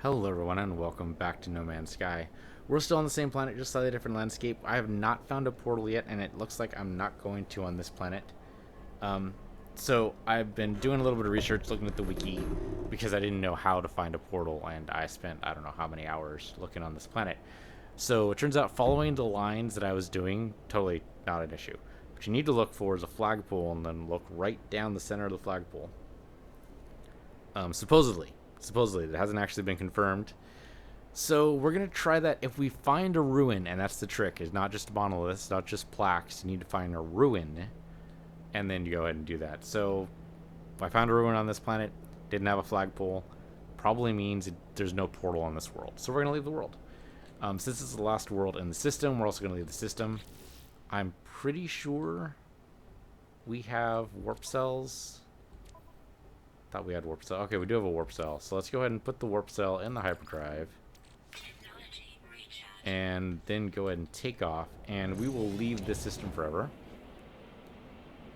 Hello everyone and welcome back to No Man's Sky. We're still on the same planet, just slightly different landscape. I have not found a portal yet, and it looks like I'm not going to on this planet. Um, so I've been doing a little bit of research, looking at the wiki, because I didn't know how to find a portal, and I spent I don't know how many hours looking on this planet. So it turns out following the lines that I was doing, totally not an issue. What you need to look for is a flagpole, and then look right down the center of the flagpole. Supposedly, that hasn't actually been confirmed. So we're gonna try that. If we find a ruin, and that's the trick, is not just monoliths, not just plaques. You need to find a ruin, and then you go ahead and do that. So I found a ruin on this planet, didn't have a flagpole, probably means there's no portal on this world. So we're gonna leave the world. Since it's the last world in the system, we're also gonna leave the system. I'm pretty sure we have warp cells. Thought we had warp cell. Okay, we do have a warp cell. So let's go ahead and put the warp cell in the hyperdrive. And then go ahead and take off. And we will leave this system forever.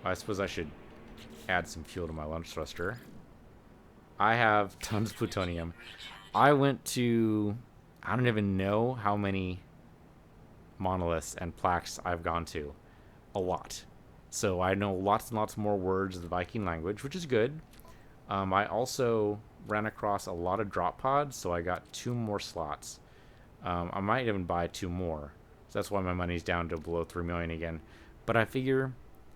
I suppose I should add some fuel to my launch thruster. I have tons of plutonium. I went to... I don't even know how many monoliths and plaques I've gone to. A lot. So I know lots and lots more words of the Viking language, which is good. I also ran across a lot of drop pods, so I got 2 more slots. I might even buy 2 more. So that's why my money's down to below 3 million again. But I figure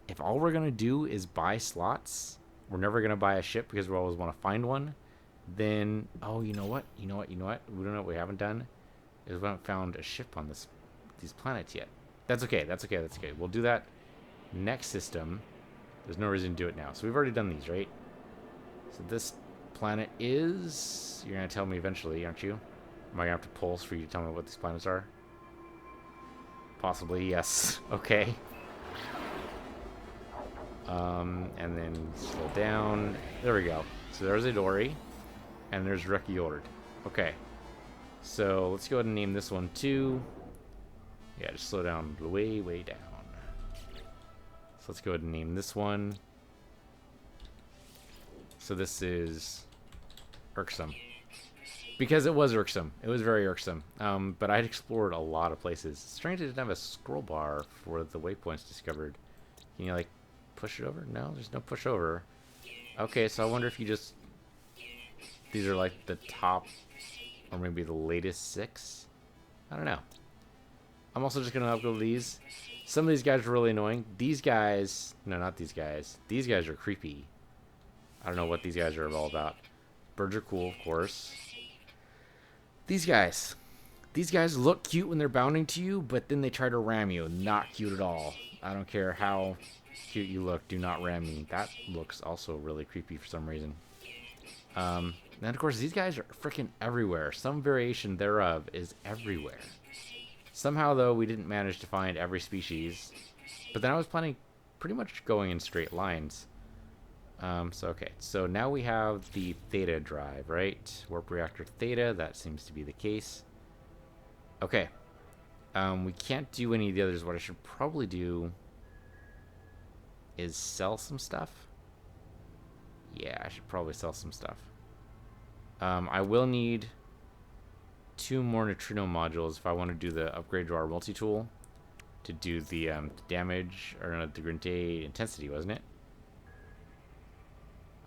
if all we're going to do is buy slots, we're never going to buy a ship because we always want to find one, then, oh, you know what? We don't know what we haven't done is we haven't found a ship on these planets yet. That's okay. We'll do that next system. There's no reason to do it now. So we've already done these, right? So this planet is... You're going to tell me eventually, aren't you? Am I going to have to pulse for you to tell me what these planets are? Possibly, yes. Okay. And then slow down. There we go. So there's Idori. And there's Rekiord. Okay. So let's go ahead and name this one too. Yeah, just slow down way, way down. So let's go ahead and name this one. So this is irksome. Because it was irksome. It was very irksome. But I'd explored a lot of places. It's strange it didn't have a scroll bar for the waypoints discovered. Can you, like, push it over? No, there's no push over. Okay, so I wonder if you just... These are, like, the top, or maybe the latest 6? I don't know. I'm also just going to upload these. Some of these guys are really annoying. These guys... No, not these guys. These guys are creepy. I don't know what these guys are all about. Birds are cool, of course. These guys look cute when they're bounding to you, but then they try to ram you. Not cute at all. I don't care how cute you look. Do not ram me. That looks also really creepy for some reason. And of course, these guys are freaking everywhere. Some variation thereof is everywhere. Somehow, though, we didn't manage to find every species. But then I was planning pretty much going in straight lines. Okay, so now we have the Theta drive, right? Warp reactor Theta, that seems to be the case. Okay, we can't do any of the others. What I should probably do is sell some stuff. Yeah, I should probably sell some stuff. I will need 2 more neutrino modules if I want to do the upgrade to our multi-tool to do the damage, or no, the grenade intensity, wasn't it?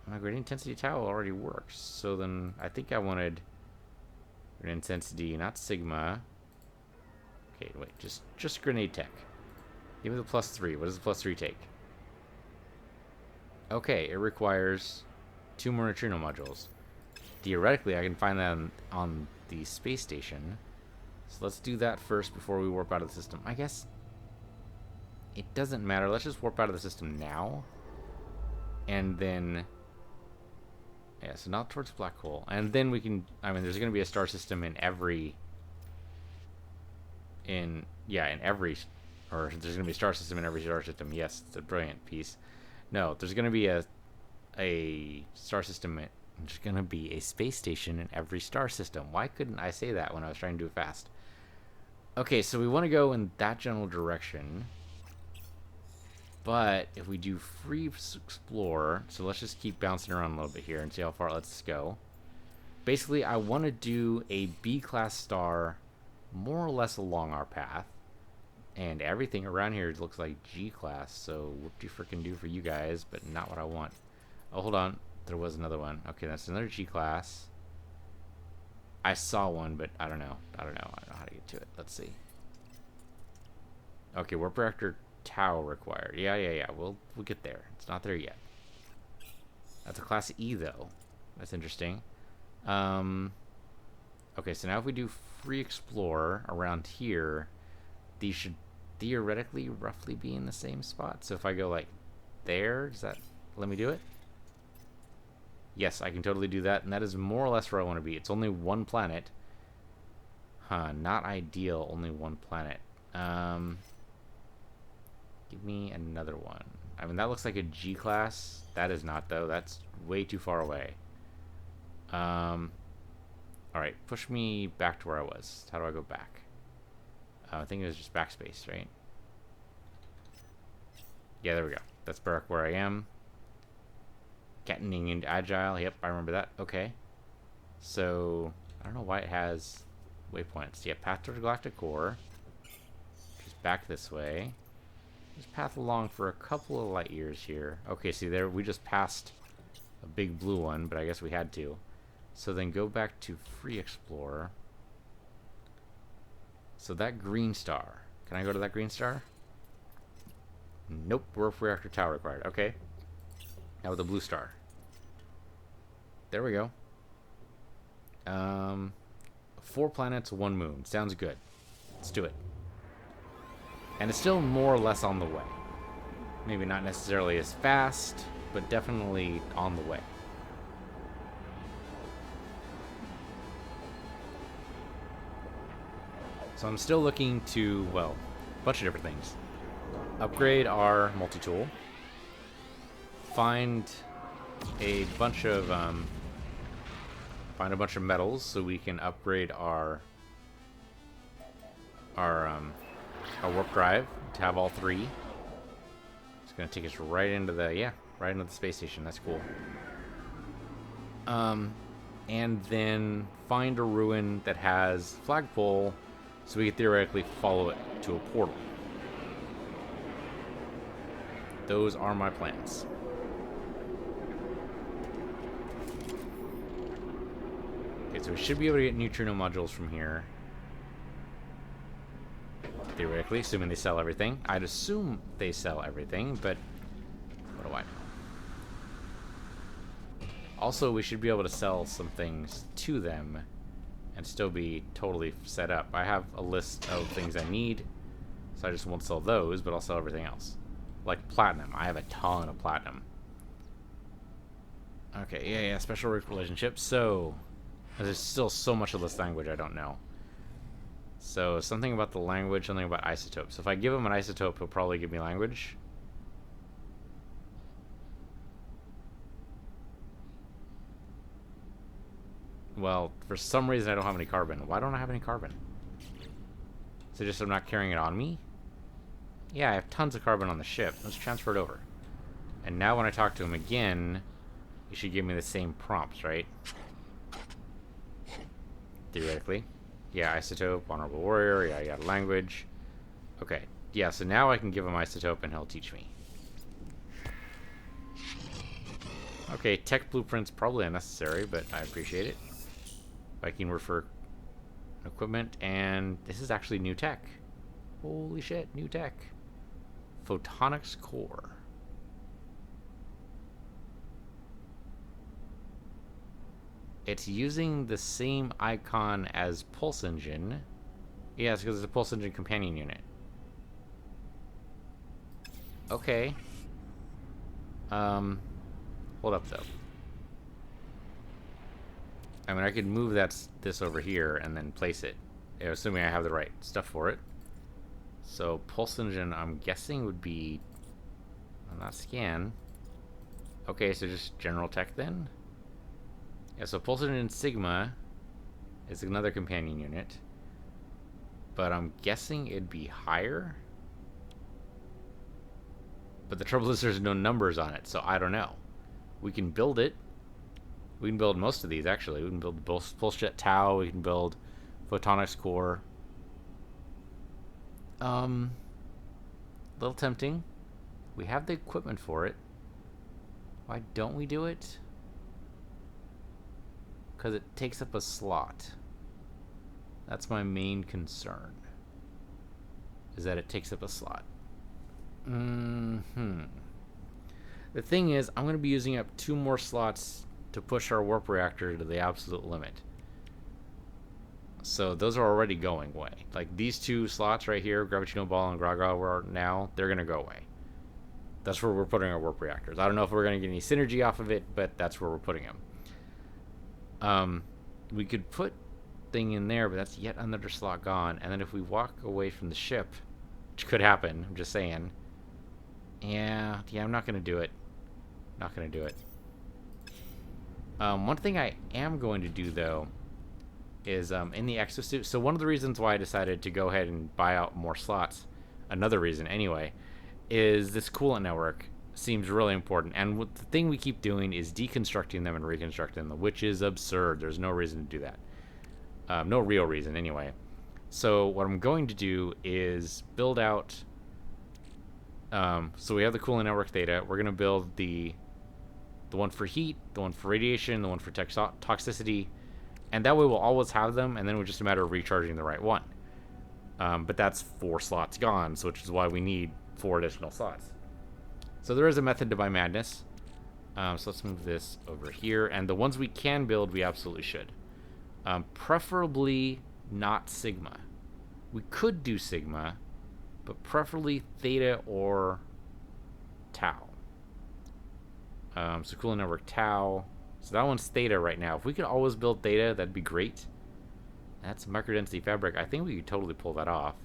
My grenade intensity towel already works, so then I think I wanted grenade intensity, not sigma. Okay, wait, just grenade tech. Give me the +3. What does the +3 take? Okay, it requires 2 more neutrino modules. Theoretically, I can find them on the space station. So let's do that first before we warp out of the system. I guess it doesn't matter. Let's just warp out of the system now. And then... Yeah, so not towards black hole. And then we can... I mean, there's going to be a star system in every... in every... Or there's going to be a star system in every star system. Yes, it's a brilliant piece. No, there's going to be a star system... There's going to be a space station in every star system. Why couldn't I say that when I was trying to do it fast? Okay, so we want to go in that general direction. But if we do free explore, so let's just keep bouncing around a little bit here and see how far it lets us go. Basically, I want to do a B-class star more or less along our path. And everything around here looks like G-class, so whoop-de-frickin-do for you guys, but not what I want. Oh, hold on. There was another one. Okay, that's another G-class. I saw one, but I don't know. I don't know how to get to it. Let's see. Okay, warp reactor Tau required. Yeah. We'll get there. It's not there yet. That's a class E, though. That's interesting. Okay, so now if we do free explore around here, these should theoretically roughly be in the same spot. So if I go like there, does that let me do it? Yes, I can totally do that, and that is more or less where I want to be. It's only one planet. Huh, not ideal, only one planet. Give me another one. I mean, that looks like a G class. That is not, though. That's way too far away. Alright, push me back to where I was. How do I go back? I think it was just backspace, right? Yeah, there we go. That's back where I am. Getting into agile. Yep, I remember that. Okay. So, I don't know why it has waypoints. Yeah, path to the galactic core. Just back this way. Just path along for a couple of light years here. Okay, see there, we just passed a big blue one, but I guess we had to. So then go back to free explorer. So that green star. Can I go to that green star? Nope, warp reactor tower required. Okay. Now with the blue star. There we go. 4 planets, 1 moon. Sounds good. Let's do it. And it's still more or less on the way. Maybe not necessarily as fast, but definitely on the way. So I'm still looking to, well, a bunch of different things. Upgrade our multi-tool. Find a bunch of metals so we can upgrade our warp drive to have all 3. It's gonna take us right into the space station. That's cool. And then find a ruin that has flagpole so we can theoretically follow it to a portal. Those are my plans. Okay, so we should be able to get neutrino modules from here. Theoretically, assuming they sell everything. I'd assume they sell everything, but what do I know? Also, we should be able to sell some things to them and still be totally set up. I have a list of things I need, so I just won't sell those, but I'll sell everything else. Like platinum. I have a ton of platinum. Okay, yeah, special relationships. So, there's still so much of this language I don't know. So, something about the language, something about isotopes. So if I give him an isotope, he'll probably give me language. Well, for some reason I don't have any carbon. Why don't I have any carbon? Is it just I'm not carrying it on me? Yeah, I have tons of carbon on the ship. Let's transfer it over. And now when I talk to him again, he should give me the same prompts, right? Theoretically. Yeah, isotope, honorable warrior, yeah, language. Okay, yeah, so now I can give him isotope and he'll teach me. Okay, tech blueprint's probably unnecessary, but I appreciate it. Viking refer equipment, and this is actually new tech. Holy shit, new tech. Photonics core. It's using the same icon as Pulse Engine. Yeah, it's because it's a Pulse Engine companion unit. Okay. Hold up, though. I mean, I could move this over here and then place it, assuming I have the right stuff for it. So, Pulse Engine, I'm guessing, would be... Well, not scan. Okay, so just general tech, then? Yeah, so Pulse Engine Sigma is another companion unit. But I'm guessing it'd be higher? But the trouble is there's no numbers on it, so I don't know. We can build it. We can build most of these, actually. We can build bullshit Tau. We can build photonics core. A little tempting. We have the equipment for it. Why don't we do it? Because it takes up a slot. That's my main concern. Is that it takes up a slot. The thing is, I'm going to be using up 2 more slots to push our warp reactor to the absolute limit. So those are already going away. Like these 2 slots right here, Gravitino Ball and Graga, were now, they're going to go away. That's where we're putting our warp reactors. I don't know if we're going to get any synergy off of it, but that's where we're putting them. We could put thing in there, but that's yet another slot gone. And then if we walk away from the ship, which could happen, I'm just saying. Yeah, I'm not going to do it. Not going to do it. One thing I am going to do, though, is in the exosuit. So one of the reasons why I decided to go ahead and buy out more slots, another reason anyway, is this coolant network seems really important. And the thing we keep doing is deconstructing them and reconstructing them, which is absurd. There's no reason to do that. No real reason, anyway. So what I'm going to do is build out... so we have the coolant network theta. We're going to build the one for heat, the one for radiation, the one for toxicity, and that way we'll always have them, and then it's just a matter of recharging the right one. But that's 4 slots gone, so which is why we need 4 additional slots. So there is a method to my madness. So let's move this over here, and the ones we can build, we absolutely should. Preferably not Sigma. We could do Sigma, but preferably Theta or Tau. So coolant network Tau. So that one's Theta right now. If we could always build Theta, that'd be great. That's microdensity fabric. I think we could totally pull that off.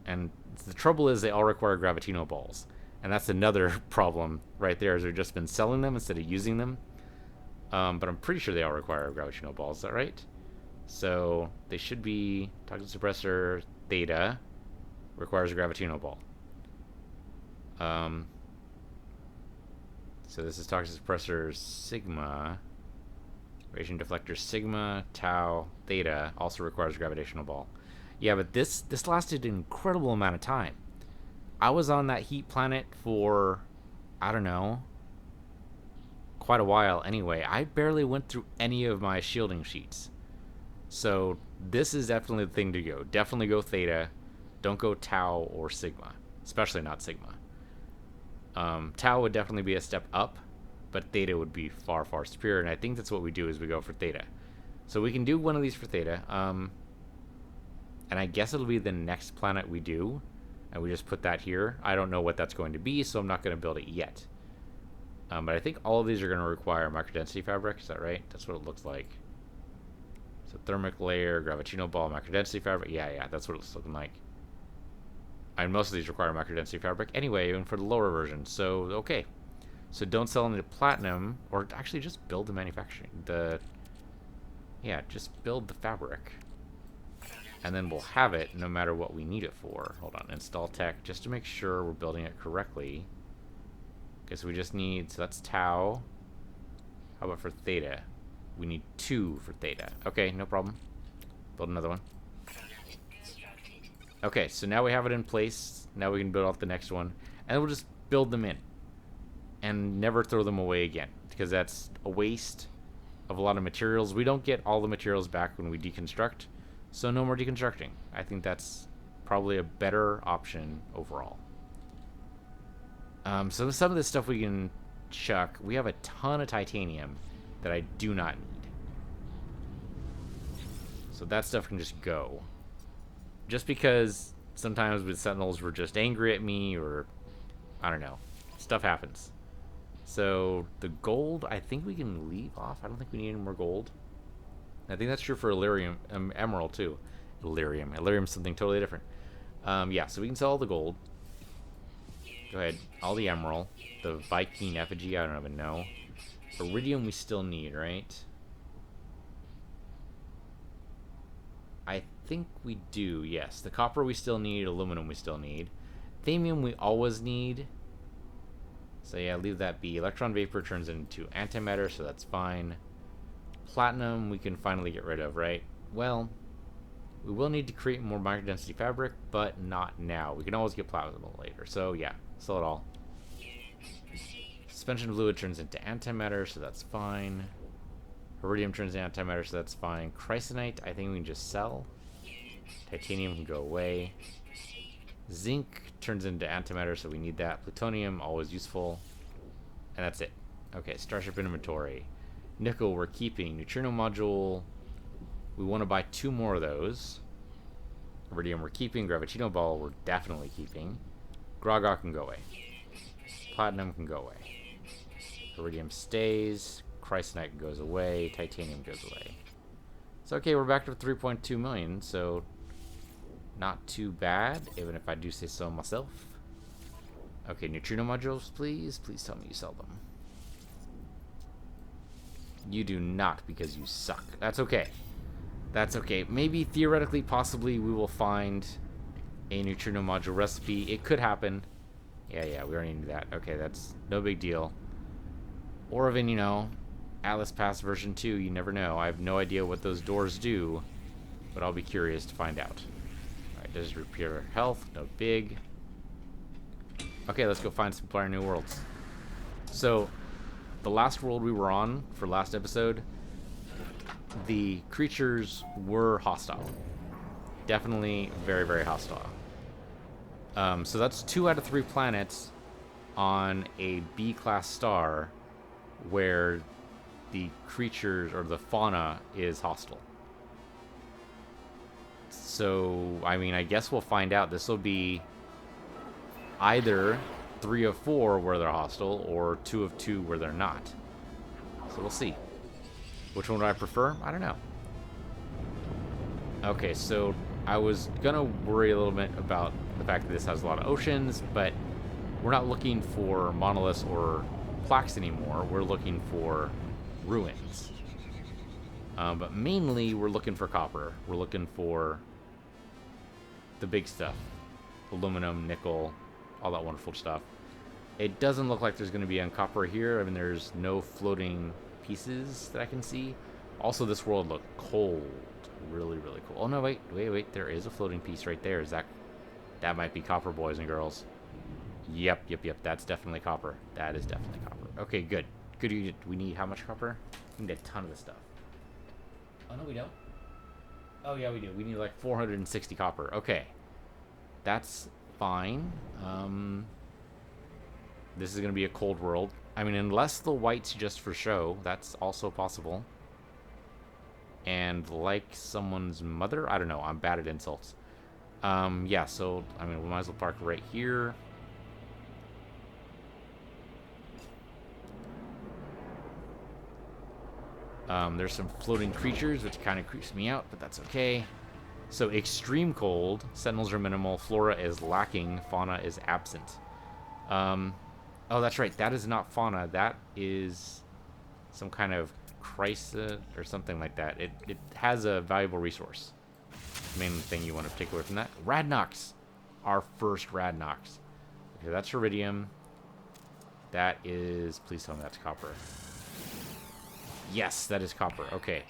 And the trouble is they all require Gravitino balls. And that's another problem right there, is we've just been selling them instead of using them. But I'm pretty sure they all require Gravitino balls. Is that right? So they should be toxic suppressor Theta requires a Gravitino ball. So this is toxic suppressor Sigma. Radiation deflector Sigma, Tau, Theta also requires a gravitational ball. Yeah, but this lasted an incredible amount of time. I was on that heat planet for, I don't know, quite a while anyway. I barely went through any of my shielding sheets. So this is definitely the thing to go. Definitely go Theta. Don't go Tau or Sigma. Especially not Sigma. Tau would definitely be a step up, but Theta would be far, far superior. And I think that's what we do, is we go for Theta. So we can do one of these for Theta. And I guess it'll be the next planet we do. And we just put that here. I don't know what that's going to be, so I'm not going to build it yet. But I think all of these are going to require microdensity fabric. Is that right? That's what it looks like. So thermic layer, gravitino ball, microdensity fabric. Yeah, that's what it's looking like. And most of these require microdensity fabric anyway, even for the lower version. So, okay. So don't sell into platinum, or actually just build the manufacturing. Just build the fabric. And then we'll have it no matter what we need it for. Hold on, install tech, just to make sure we're building it correctly. Okay, so we just need, so that's Tau. How about for Theta? We need 2 for Theta. Okay, no problem. Build another one. Okay, so now we have it in place. Now we can build out the next one. And we'll just build them in. And never throw them away again. Because that's a waste of a lot of materials. We don't get all the materials back when we deconstruct. So no more deconstructing. I think that's probably a better option overall. So some of this stuff we can chuck. We have a ton of titanium that I do not need. So that stuff can just go. Just because sometimes with Sentinels were just angry at me, or I don't know. Stuff happens. So the gold, I think we can leave off. I don't think we need any more gold. I think that's true for Illyrium, Emerald too. Illyrium's something totally different. Yeah, so we can sell all the gold. Go ahead. All the emerald. The Viking effigy, I don't even know. Iridium we still need, right? I think we do, yes. The copper we still need. Aluminum we still need. Thamium we always need. So yeah, leave that be. Electron vapor turns into antimatter, so that's fine. Platinum we can finally get rid of, right? Well, we will need to create more microdensity fabric, but not now. We can always get platinum later. So yeah, sell it all. Suspension fluid turns into antimatter, so that's fine. Iridium turns into antimatter, so that's fine. Chrysanite, I think we can just sell. Titanium can go away. Zinc turns into antimatter, so we need that. Plutonium, always useful. And that's it. Okay, Starship inventory. Nickel, we're keeping. Neutrino module, we want to buy 2 more of those. Iridium, we're keeping. Gravitino ball, we're definitely keeping. Graga can go away. Platinum can go away. Iridium stays. Chrysanite goes away. Titanium goes away. So, okay, we're back to 3.2 million, so not too bad, even if I do say so myself. Okay, neutrino modules, please. Please tell me you sell them. You do not, because you suck. That's okay. That's okay. Maybe, theoretically, possibly, we will find a neutrino module recipe. It could happen. Yeah, we already knew that. Okay, that's no big deal. Or even, you know, Atlas Pass version 2, you never know. I have no idea what those doors do, but I'll be curious to find out. Alright, does repair health? No big. Okay, let's go find some Player New Worlds. So, the last world we were on for last episode, the creatures were hostile. Definitely very, very hostile. So that's 2 out of 3 planets on a B-class star where the creatures or the fauna is hostile. So, I mean, I guess we'll find out. This will be either 3 of 4 where they're hostile or 2 of 2 where they're not. So we'll see. Which one do I prefer? I don't know. Okay, so I was gonna worry a little bit about the fact that this has a lot of oceans, but we're not looking for monoliths or plaques anymore. We're looking for ruins. But mainly, we're looking for copper. We're looking for the big stuff. Aluminum, nickel, all that wonderful stuff. It doesn't look like there's going to be on copper here. I mean, there's no floating pieces that I can see. Also, this world looked cold. Really, really cool. Oh, no, wait. There is a floating piece right there. Is that... That might be copper, boys and girls. Yep. That's definitely copper. That is definitely copper. Okay, good. Good. We need how much copper? We need a ton of this stuff. Oh, no, we don't. Oh, yeah, we do. We need like 460 copper. Okay. That's fine. This is going to be a cold world. I mean, unless the white's just for show, that's also possible. And like someone's mother? I don't know. I'm bad at insults. Yeah, so, I mean, we might as well park right here. There's some floating creatures, which kind of creeps me out, but that's okay. So, extreme cold. Sentinels are minimal. Flora is lacking. Fauna is absent. Oh, that's right. That is not fauna. That is some kind of chrysa or something like that. It has a valuable resource. Main thing you want to take away from that. Radnox. Our first Radnox. Okay, that's iridium. That is... Please tell me that's copper. Yes, that is copper. Okay.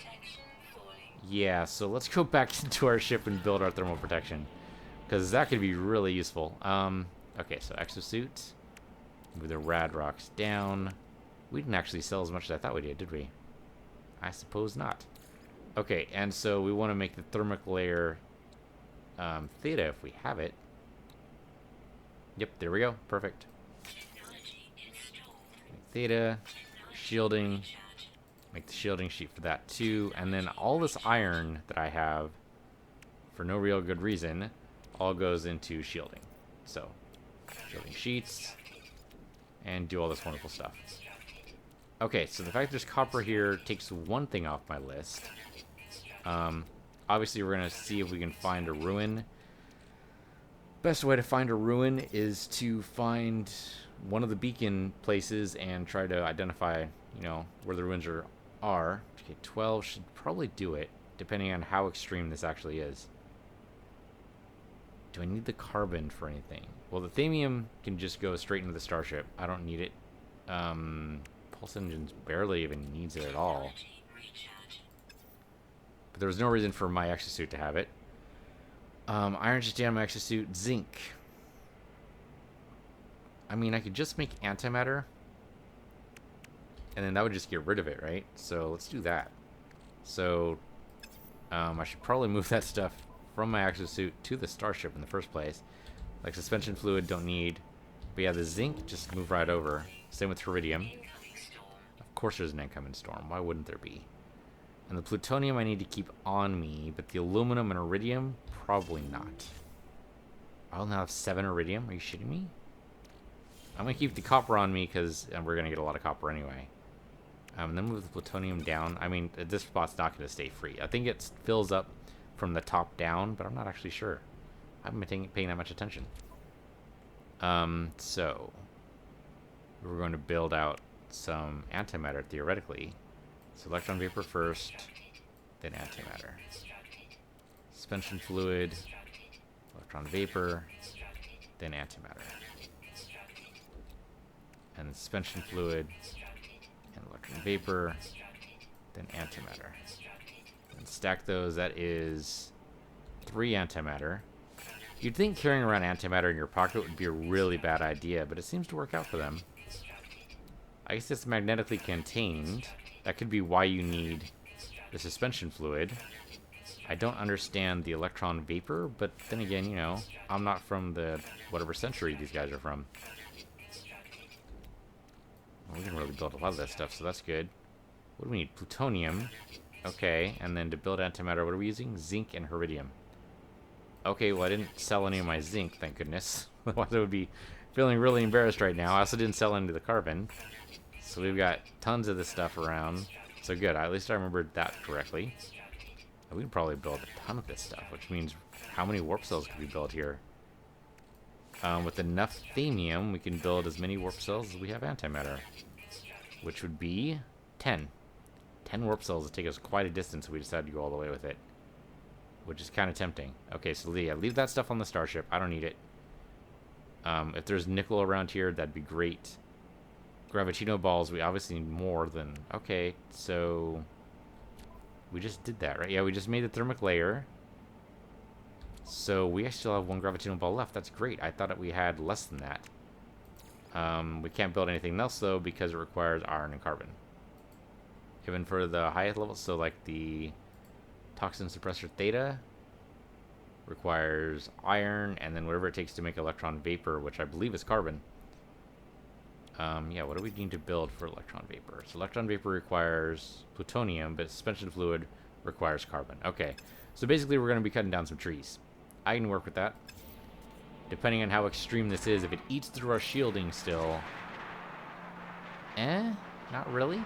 Yeah, so let's go back into our ship and build our thermal protection. Because that could be really useful. Okay, so exosuit. Move the rad rocks down. We didn't actually sell as much as I thought we did we? I suppose not. Okay, and so we want to make the thermic layer theta if we have it. Yep, there we go. Perfect. Theta, shielding. Make the shielding sheet for that too. And then all this iron that I have, for no real good reason, all goes into shielding. So, shielding sheets. And do all this wonderful stuff. Okay, so the fact there's copper here takes one thing off my list. Obviously, we're going to see if we can find a ruin. Best way to find a ruin is to find one of the beacon places and try to identify, you know, where the ruins are. Okay, 12 should probably do it, depending on how extreme this actually is. Do I need the carbon for anything? Well, the themium can just go straight into the starship. I don't need it Pulse engines barely even needs it at all. But there was no reason for my exosuit to have it. Iron titanium exosuit, zinc. I mean, I could just make antimatter, and then that would just get rid of it, right? So let's do that. So I should probably move that stuff from my exosuit to the starship in the first place. Like suspension fluid, don't need. But yeah, the zinc, just move right over. Same with iridium. Of course there's an incoming storm. Why wouldn't there be? And the plutonium I need to keep on me, but the aluminum and iridium, probably not. I'll now have 7 iridium. Are you shitting me? I'm going to keep the copper on me because we're going to get a lot of copper anyway. Then move the plutonium down. I mean, this spot's not going to stay free. I think it fills up from the top down, but I'm not actually sure. I haven't been paying that much attention. So we're going to build out some antimatter theoretically. So electron vapor first, then antimatter. Suspension fluid, electron vapor, then antimatter. And suspension fluid, and electron vapor, then antimatter. And stack those, that is 3 antimatter. You'd think carrying around antimatter in your pocket would be a really bad idea, but it seems to work out for them. I guess it's magnetically contained. That could be why you need the suspension fluid. I don't understand the electron vapor, but then again, you know, I'm not from the whatever century these guys are from. Well, we can really build a lot of that stuff, so that's good. What do we need? Plutonium. Okay, and then to build antimatter, what are we using? Zinc and iridium. Okay, well, I didn't sell any of my zinc, thank goodness. Otherwise, I would be feeling really embarrassed right now. I also didn't sell any of the carbon. So we've got tons of this stuff around. So good, at least I remembered that correctly. And we can probably build a ton of this stuff, which means how many warp cells could we build here? With enough thamium, we can build as many warp cells as we have antimatter. Which would be 10. 10 warp cells would take us quite a distance if we decided to go all the way with it. Which is kind of tempting. Okay, so yeah, leave that stuff on the starship. I don't need it. If there's nickel around here, that'd be great. Gravitino balls, we obviously need more than... Okay, so... We just did that, right? Yeah, we just made the thermic layer. So we actually still have 1 gravitino ball left. That's great. I thought that we had less than that. We can't build anything else, though, because it requires iron and carbon. Even for the highest level, so like the toxin suppressor theta requires iron, and then whatever it takes to make electron vapor, which I believe is carbon. Yeah, what do we need to build for electron vapor? So electron vapor requires plutonium, but suspension fluid requires carbon. Okay, so basically we're going to be cutting down some trees. I can work with that. Depending on how extreme this is, if it eats through our shielding still... Not really?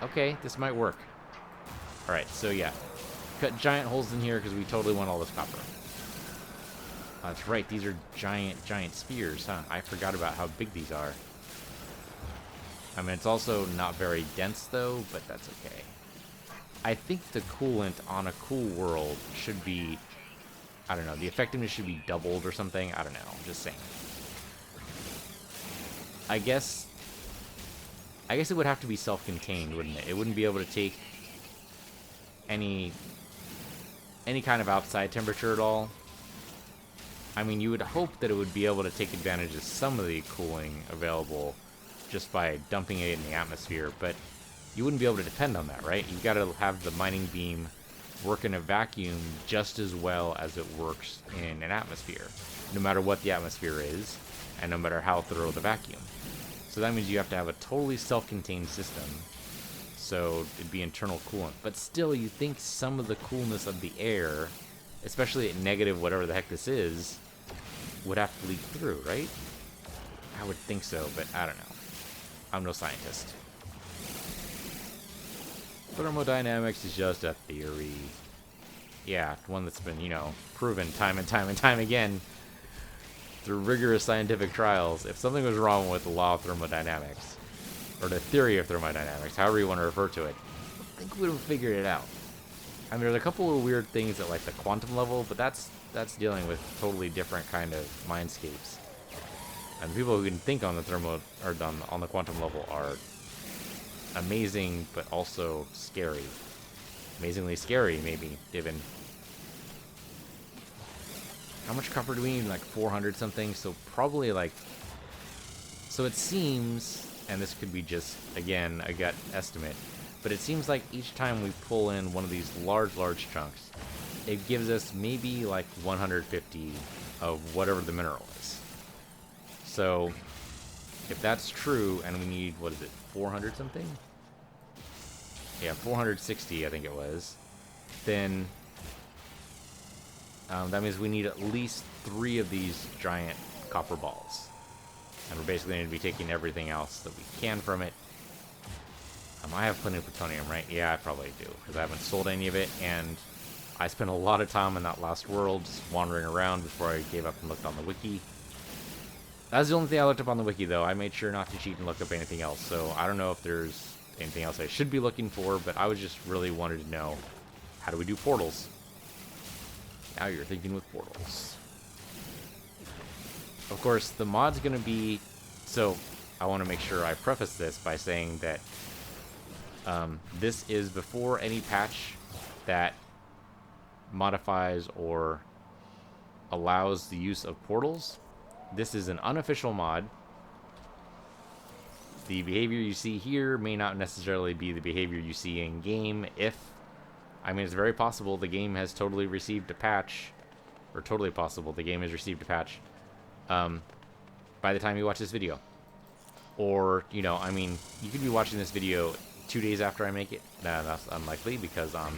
Okay, this might work. Alright, so yeah. Cut giant holes in here because we totally want all this copper. That's right, these are giant spheres, huh? I forgot about how big these are. I mean, it's also not very dense, though, but that's okay. I think the coolant on a cool world should be... I don't know, the effectiveness should be doubled or something. I don't know, I'm just saying. I guess it would have to be self-contained, wouldn't it? It wouldn't be able to take any kind of outside temperature at all. I mean, you would hope that it would be able to take advantage of some of the cooling available just by dumping it in the atmosphere, but you wouldn't be able to depend on that, right? You've got to have the mining beam work in a vacuum just as well as it works in an atmosphere, no matter what the atmosphere is, and no matter how thorough the vacuum. So that means you have to have a totally self-contained system, so it'd be internal coolant. But still, you think some of the coolness of the air, especially at negative whatever the heck this is, would have to leak through, right? I would think so, but I don't know. I'm no scientist. Thermodynamics is just a theory. Yeah, one that's been, you know, proven time and time again through rigorous scientific trials. If something was wrong with the law of thermodynamics, or the theory of thermodynamics, however you want to refer to it, I think we would have figured it out. I mean, there's a couple of weird things at, like, the quantum level, but that's dealing with totally different kind of mindscapes. And the people who can think on the thermo or on the quantum level are amazing, but also scary. Amazingly scary, maybe, given. How much copper do we need? Like 400 something, so probably like... So it seems, and this could be just, again, a gut estimate, but it seems like each time we pull in one of these large chunks, it gives us maybe like 150 of whatever the mineral is. So, if that's true, and we need, what is it, 400 something? Yeah, 460, I think it was. Then, that means we need at least 3 of these giant copper balls. And we're basically going to be taking everything else that we can from it. I have plenty of plutonium, right? Yeah, I probably do, because I haven't sold any of it, and I spent a lot of time in that last world just wandering around before I gave up and looked on the wiki. That's the only thing I looked up on the wiki, though. I made sure not to cheat and look up anything else, so I don't know if there's anything else I should be looking for, but I was just really wanted to know, how do we do portals? Now you're thinking with portals. Of course, the mod's going to be... So, I want to make sure I preface this by saying that this is before any patch that modifies or allows the use of portals. This is an unofficial mod. The behavior you see here may not necessarily be the behavior you see in game. I mean, it's very possible the game has totally received a patch, or totally possible the game has received a patch by the time you watch this video. Or, you know, I mean, you could be watching this video 2 days after I make it. Nah, that's unlikely because I'm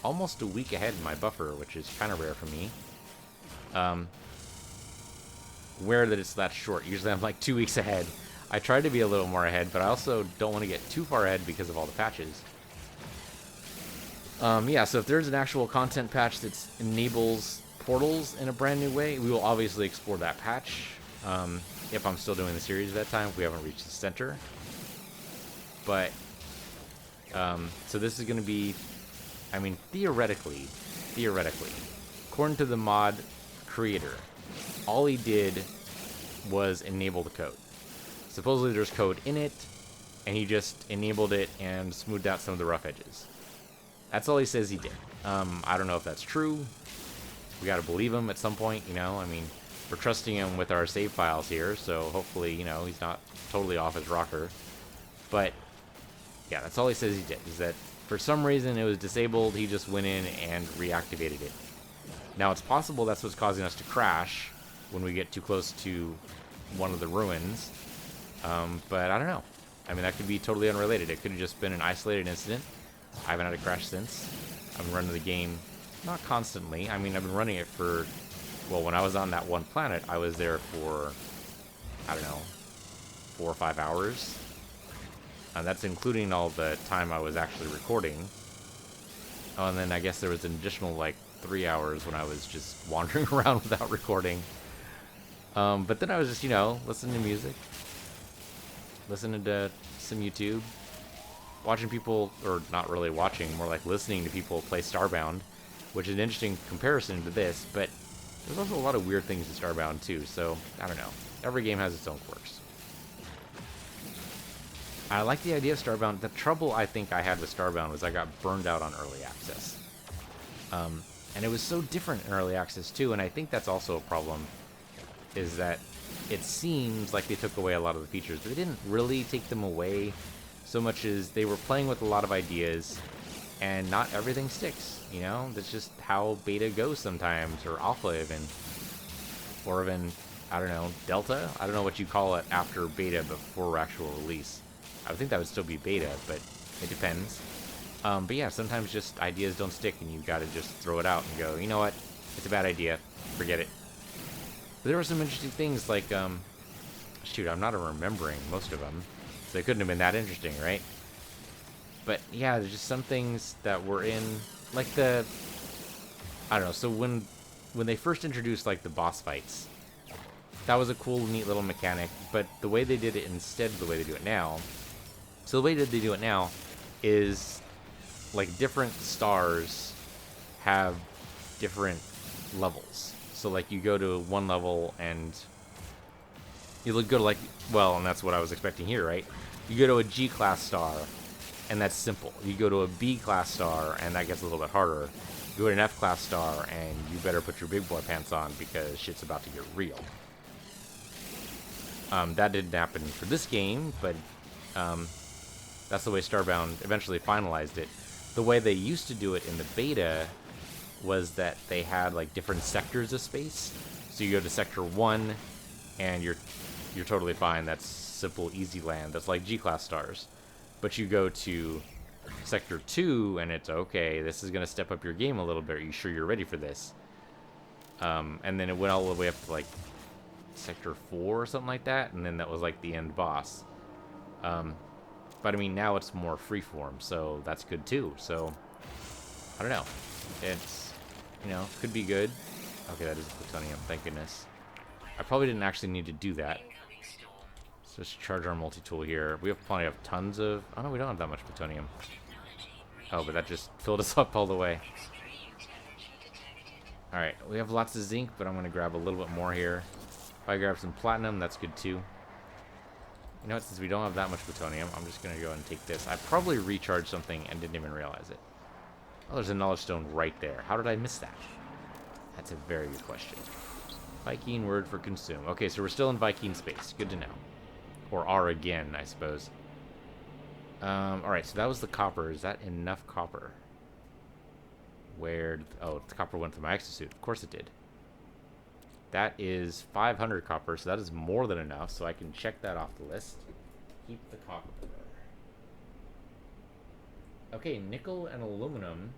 almost a week ahead in my buffer, which is kind of rare for me. Rare that it's that short. Usually I'm like 2 weeks ahead. I try to be a little more ahead, but I also don't want to get too far ahead because of all the patches. Yeah, so if there's an actual content patch that enables portals in a brand new way, we will obviously explore that patch. If I'm still doing the series at that time, if we haven't reached the center. But, so this is going to be, I mean, theoretically, according to the mod creator, all he did was enable the code. Supposedly there's code in it, and he just enabled it and smoothed out some of the rough edges. That's all he says he did. I don't know if that's true. We gotta believe him at some point, you know? I mean, we're trusting him with our save files here, so hopefully, you know, he's not totally off his rocker. But, yeah, that's all he says he did, is that for some reason it was disabled, he just went in and reactivated it. Now, it's possible that's what's causing us to crash when we get too close to one of the ruins, but I don't know. I mean, that could be totally unrelated. It could have just been an isolated incident. I haven't had a crash since. I've been running the game, not constantly. I mean, I've been running it for, well, when I was on that one planet, I was there for, I don't know, 4 or 5 hours. And that's including all the time I was actually recording. Oh, and then I guess there was an additional, like, 3 hours when I was just wandering around without recording. But then I was just, you know, listening to music, listening to some YouTube, watching people, or not really watching, more like listening to people play Starbound, which is an interesting comparison to this, but there's also a lot of weird things in Starbound too, so, I don't know. Every game has its own quirks. I like the idea of Starbound. The trouble I think I had with Starbound was I got burned out on early access. And it was so different in early access too, and I think that's also a problem, is that it seems like they took away a lot of the features, but they didn't really take them away so much as they were playing with a lot of ideas, and not everything sticks, you know? That's just how beta goes sometimes, or alpha even. Or even, I don't know, delta? I don't know what you call it after beta before actual release. I would think that would still be beta, but it depends. But yeah, sometimes just ideas don't stick, and you gotta just throw it out and go, you know what? It's a bad idea. Forget it. But there were some interesting things like, shoot, I'm not remembering most of them, so it couldn't have been that interesting, right? But yeah, there's just some things that were in, like the, I don't know, so when they first introduced, like, the boss fights, that was a cool, neat little mechanic, but the way they did it instead of the way they do it now, so the way that they do it now is, like, different stars have different levels. So, like, you go to one level and You go to like, well, and that's what I was expecting here, right? You go to a G class star, and that's simple. You go to a B class star, and that gets a little bit harder. You go to an F class star, and you better put your big boy pants on because shit's about to get real. That didn't happen for this game, but that's the way Starbound eventually finalized it. The way they used to do it in the beta was that they had like different sectors of space. So you go to sector 1 and you're totally fine. That's simple, easy land. That's like G-class stars. But you go to sector 2 and it's okay, this is going to step up your game a little bit. Are you sure you're ready for this? And then it went all the way up to like sector 4 or something like that, and then that was like the end boss. But I mean, now it's more freeform, so that's good too. So I don't know. It's, you know, could be good. Okay, that is plutonium, thank goodness. I probably didn't actually need to do that. So let's charge our multi-tool here. We have plenty of tons of... Oh no, we don't have that much plutonium. Oh, but that just filled us up all the way. Alright, we have lots of zinc, but I'm going to grab a little bit more here. If I grab some platinum, that's good too. You know what, since we don't have that much plutonium, I'm just going to go and take this. I probably recharged something and didn't even realize it. Oh, there's a knowledge stone right there. How did I miss that? That's a very good question. Viking word for consume. Okay, so we're still in Viking space. Good to know. Or are again, I suppose. Alright, so that was the copper. Is that enough copper? Where... Oh, the copper went through my exosuit. Of course it did. That is 500 copper, so that is more than enough, so I can check that off the list. Keep the copper. Okay, nickel and aluminum.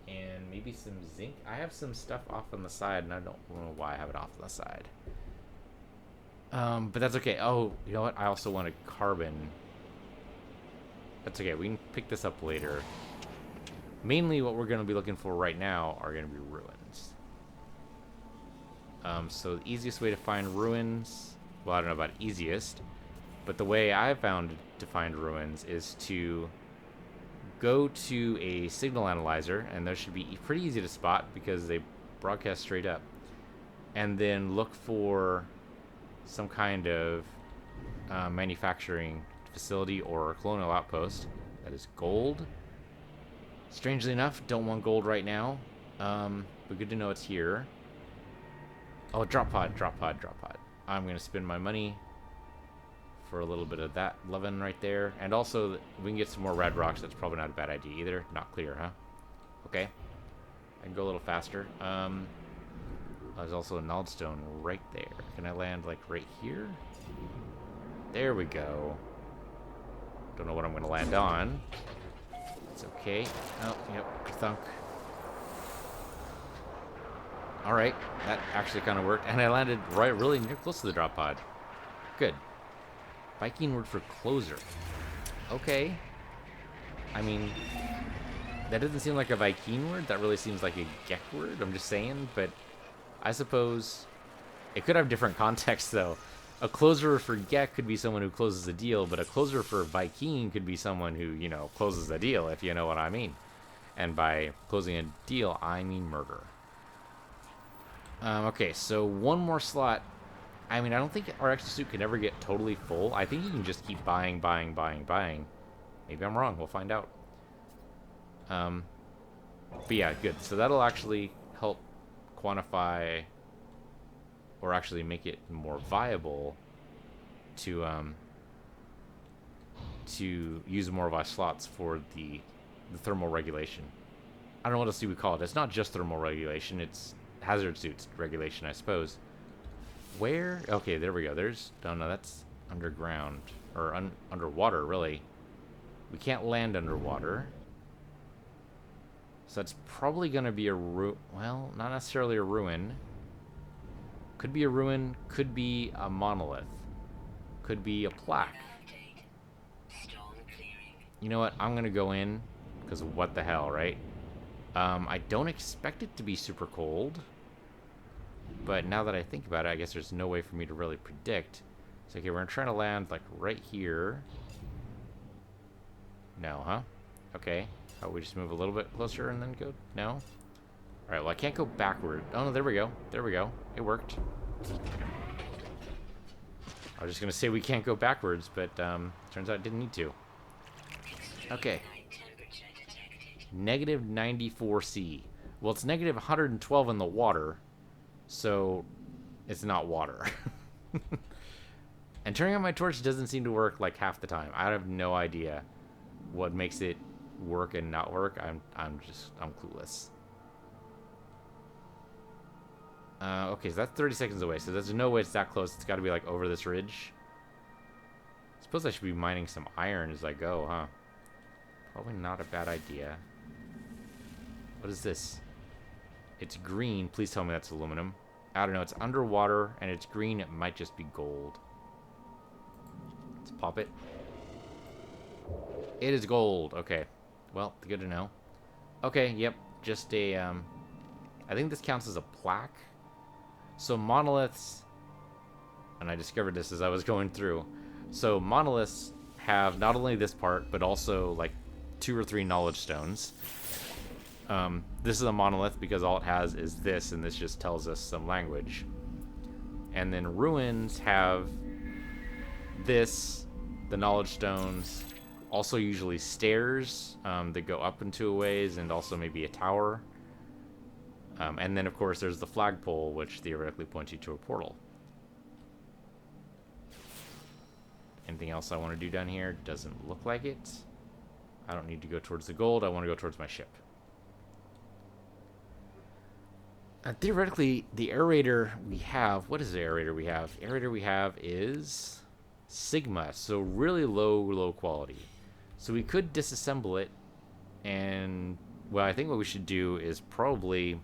And maybe some zinc. I have some stuff off on the side, and I don't know why I have it off on the side. But that's okay. Oh, you know what? I also want a carbon. That's okay. We can pick this up later. Mainly what we're going to be looking for right now are going to be ruins. So the easiest way to find ruins... Well, I don't know about easiest. But the way I found to find ruins is to go to a signal analyzer, and those should be pretty easy to spot because they broadcast straight up. And then look for some kind of manufacturing facility or colonial outpost that is gold. Strangely enough, don't want gold right now, but good to know it's here. Oh, drop pod. I'm going to spend my money for a little bit of that lovin' right there. And also, we can get some more red rocks. That's probably not a bad idea either. Not clear, huh? Okay. I can go a little faster. There's also a knowledge stone right there. Can I land, like, right here? There we go. Don't know what I'm going to land on. It's okay. Oh, yep, thunk. Alright, that actually kind of worked. And I landed really near close to the drop pod. Good. Viking word for closer. Okay. I mean, that doesn't seem like a Viking word. That really seems like a Gek word. I'm just saying, but I suppose it could have different contexts, though. A closer for Gek could be someone who closes a deal, but a closer for Viking could be someone who, you know, closes a deal, if you know what I mean. And by closing a deal, I mean murder. Okay, so one more slot. I mean, I don't think our exosuit can ever get totally full. I think you can just keep buying. Maybe I'm wrong. We'll find out. But yeah, good. So that'll actually help quantify, or actually make it more viable to use more of our slots for the thermal regulation. I don't know what else you would call it. It's not just thermal regulation. It's hazard suits regulation, I suppose. Where? Okay, there we go. There's... Oh, no, that's underground. Or underwater, really. We can't land underwater. So that's probably going to be a well, not necessarily a ruin. Could be a ruin. Could be a monolith. Could be a plaque. You know what? I'm going to go in. Because what the hell, right? I don't expect it to be super cold. But now that I think about it, I guess there's no way for me to really predict. So, okay, we're trying to land, like, right here. No, huh? Okay. Oh, we just move a little bit closer and then go? No? Alright, well, I can't go backward. Oh, no, there we go. There we go. It worked. I was just going to say we can't go backwards, but turns out it didn't need to. Okay. Negative 94C. Well, it's negative 112 in the water, so it's not water. And turning on my torch doesn't seem to work like half the time. I have no idea what makes it work and not work. I'm clueless. Okay, so that's 30 seconds away. So there's no way it's that close. It's got to be like over this ridge. I suppose I should be mining some iron as I go, huh? Probably not a bad idea. What is this? It's green. Please tell me that's aluminum. I don't know. It's underwater and it's green. It might just be gold. Let's pop it. It is gold. Okay. Well, good to know. Okay, yep. Just a, I think this counts as a plaque. So monoliths, and I discovered this as I was going through. So monoliths have not only this part, but also like 2 or 3 knowledge stones. This is a monolith because all it has is this, and this just tells us some language. And then ruins have this, the knowledge stones, also usually stairs that go up into a ways, and also maybe a tower. And then, of course, there's the flagpole, which theoretically points you to a portal. Anything else I want to do down here? Doesn't look like it. I don't need to go towards the gold. I want to go towards my ship. Theoretically, the aerator we have... What is the aerator we have? Aerator we have is Sigma, so really low quality. So we could disassemble it, and... Well, I think what we should do is probably...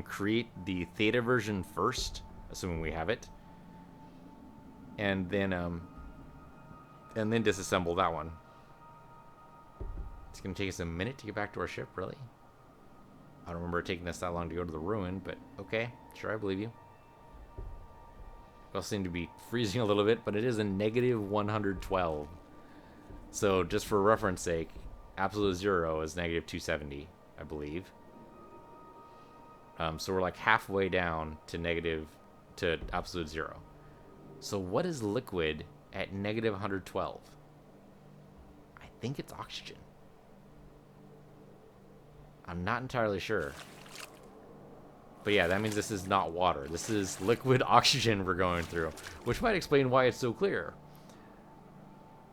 create the theta version first, assuming we have it, and then disassemble that one. It's gonna take us a minute to get back to our ship, really? I don't remember it taking us that long to go to the ruin, but okay, sure, I believe you. We all seem to be freezing a little bit, but it is a negative 112. So just for reference sake, absolute zero is negative 270, I believe. So we're like halfway down to absolute zero. So what is liquid at negative 112? I think it's oxygen. I'm not entirely sure. But yeah, that means this is not water. This is liquid oxygen we're going through, which might explain why it's so clear.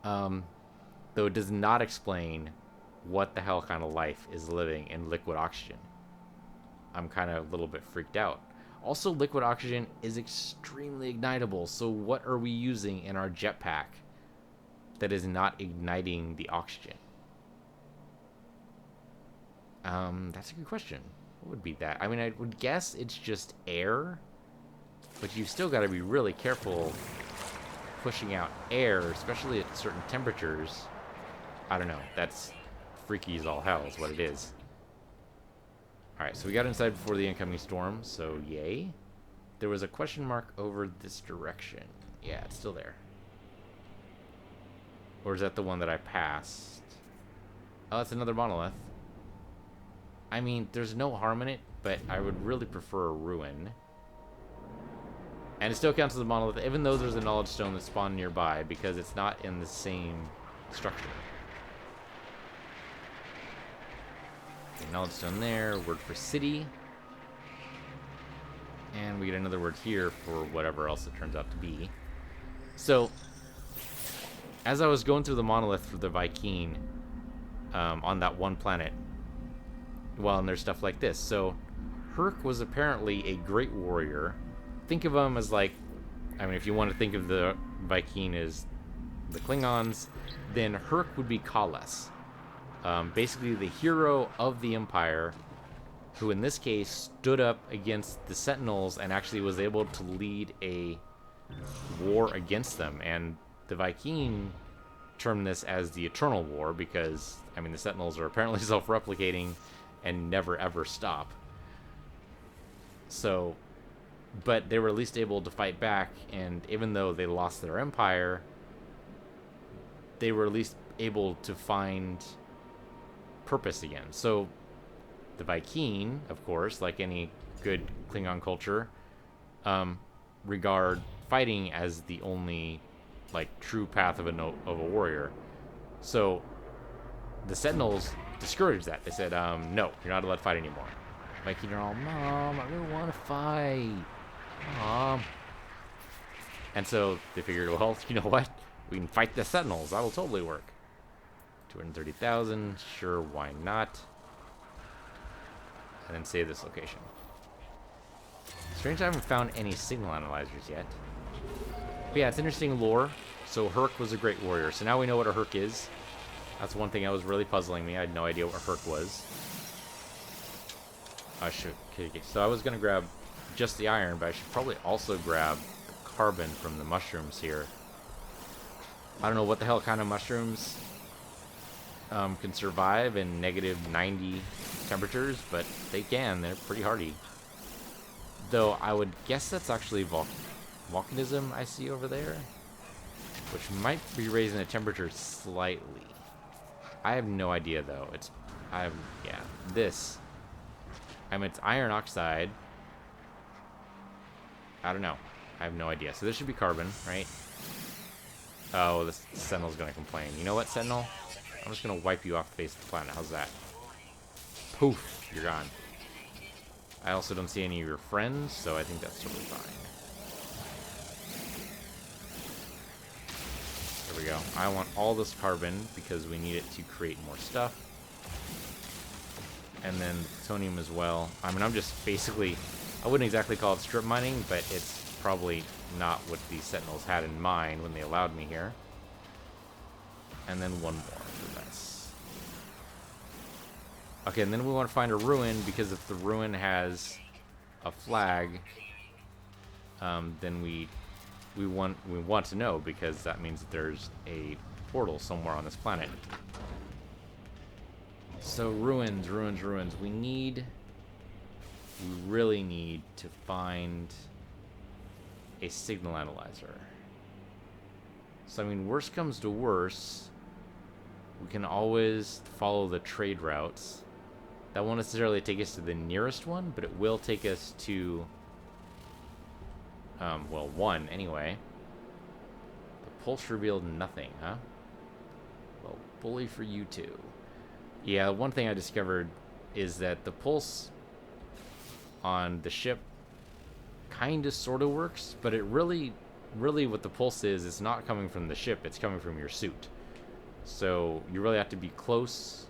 Though it does not explain what the hell kind of life is living in liquid oxygen. I'm kind of a little bit freaked out. Also, liquid oxygen is extremely ignitable, so what are we using in our jetpack that is not igniting the oxygen? That's a good question. What would be that? I mean, I would guess it's just air, but you've still got to be really careful pushing out air, especially at certain temperatures. I don't know. That's freaky as all hell is what it is. Alright, so we got inside before the incoming storm, so yay. There was a question mark over this direction. Yeah, it's still there. Or is that the one that I passed? Oh, that's another monolith. I mean, there's no harm in it, but I would really prefer a ruin. And it still counts as a monolith, even though there's a knowledge stone that spawned nearby, because it's not in the same structure. Okay, knowledge stone there, word for city. And we get another word here for whatever else it turns out to be. So, as I was going through the monolith for the Viking on that one planet, well, and there's stuff like this. So, Herc was apparently a great warrior. Think of him as like, I mean, if you want to think of the Viking as the Klingons, then Herc would be Kales. Basically the hero of the Empire, who in this case stood up against the Sentinels and actually was able to lead a war against them. And the Viking termed this as the Eternal War because, I mean, the Sentinels are apparently self-replicating and never ever stop. So, but they were at least able to fight back, and even though they lost their empire, they were at least able to find purpose again. So the Viking, of course, like any good Klingon culture, regard fighting as the only like true path of a warrior. So the Sentinels discouraged that. They said, no, you're not allowed to fight anymore. Viking are all, Mom, I really want to fight. Mom. And so they figured, well, you know what? We can fight the Sentinels. That will totally work. 230,000. Sure, why not? And then save this location. Strange I haven't found any signal analyzers yet. But yeah, it's interesting lore. So Herc was a great warrior. So now we know what a Herc is. That's one thing that was really puzzling me. I had no idea what a Herc was. I should. Okay. So I was going to grab just the iron, but I should probably also grab the carbon from the mushrooms here. I don't know what the hell kind of mushrooms can survive in negative 90 temperatures, but they can. They're pretty hardy. Though I would guess that's actually volcanism I see over there, which might be raising the temperature slightly. I have no idea though. It's it's iron oxide. I don't know. I have no idea. So this should be carbon, right? Oh, the Sentinel's gonna complain. You know what, Sentinel? I'm just gonna wipe you off the face of the planet. How's that? Poof, you're gone. I also don't see any of your friends, so I think that's totally fine. There we go. I want all this carbon because we need it to create more stuff. And then plutonium as well. I mean, I'm just basically... I wouldn't exactly call it strip mining, but it's probably not what the Sentinels had in mind when they allowed me here. And then one more for this. Okay, and then we want to find a ruin, because if the ruin has a flag, then we want to know, because that means that there's a portal somewhere on this planet. So ruins. We really need to find a signal analyzer. So I mean, worst comes to worst, we can always follow the trade routes. That won't necessarily take us to the nearest one, but it will take us to one anyway. The pulse revealed nothing, huh? Well, bully for you too. Yeah, one thing I discovered is that the pulse on the ship kind of sort of works, but it really what the pulse is, it's not coming from the ship, it's coming from your suit. So you really have to be close,